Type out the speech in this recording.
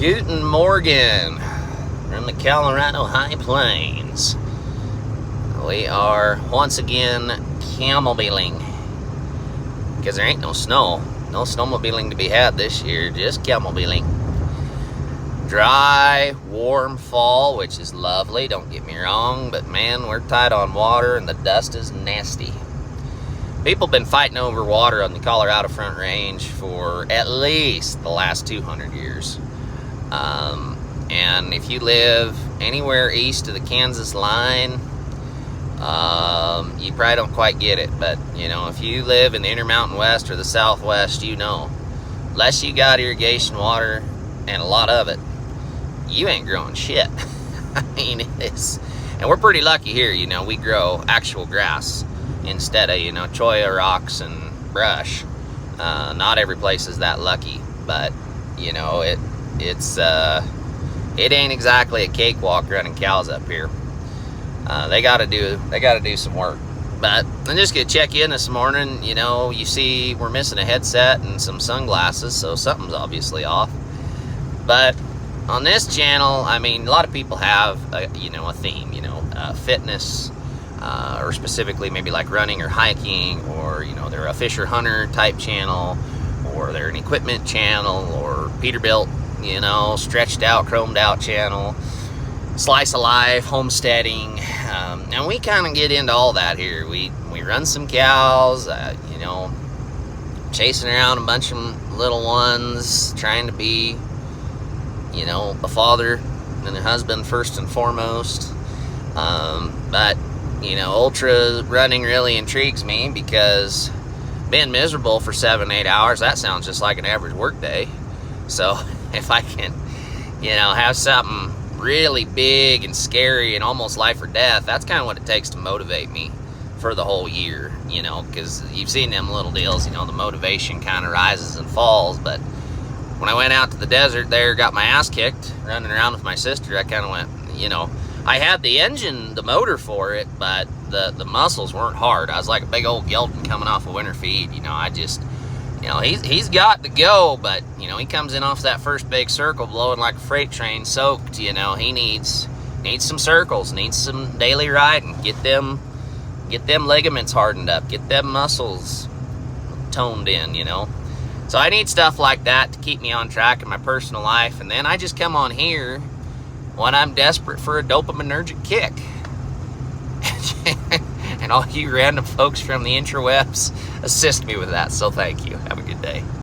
Guten Morgen from the Colorado High Plains. We are once again camelmobiling because there ain't no snow. No snowmobiling to be had this year, just camelmobiling. Dry, warm fall, which is lovely, don't get me wrong, but man, we're tight on water and the dust is nasty. People have been fighting over water on the Colorado Front Range for at least the last 200 years. And if you live anywhere east of the Kansas line, you probably don't quite get it. But, you know, if you live in the Intermountain West or the Southwest, you know, unless you got irrigation water and a lot of it, you ain't growing shit. I mean, and we're pretty lucky here, you know, we grow actual grass instead of, you know, cholla rocks and brush. Not every place is that lucky, but, you know, it ain't exactly a cakewalk running cows up here. They gotta do some work. But I'm just gonna check in this morning. You know, you see we're missing a headset and some sunglasses, so something's obviously off. But on this channel, I mean, a lot of people have a theme, fitness, or specifically maybe like running or hiking, or, you know, they're a fisher hunter type channel, or they're an equipment channel, or Peterbilt, you know, stretched out, chromed out channel, slice of life, homesteading, and we kind of get into all that here. We run some cows, you know, chasing around a bunch of little ones, trying to be, you know, a father and a husband first and foremost. But, you know, ultra running really intrigues me because being miserable for 7-8 hours, that sounds just like an average work day. So if I can, you know, have something really big and scary and almost life or death, that's kind of what it takes to motivate me for the whole year, you know, because you've seen them little deals, you know, the motivation kind of rises and falls. But when I went out to the desert there, got my ass kicked running around with my sister, I kind of went, you know, I had the engine, the motor for it, but the muscles weren't hard. I was like a big old gelding coming off of winter feed, you know. I just, you know, he's got to go, but, you know, he comes in off that first big circle blowing like a freight train soaked, you know. He needs some circles, needs some daily riding, get them ligaments hardened up, get them muscles toned in, you know. So I need stuff like that to keep me on track in my personal life, and then I just come on here when I'm desperate for a dopaminergic kick. And all you random folks from the interwebs assist me with that, so thank you. Have a good day.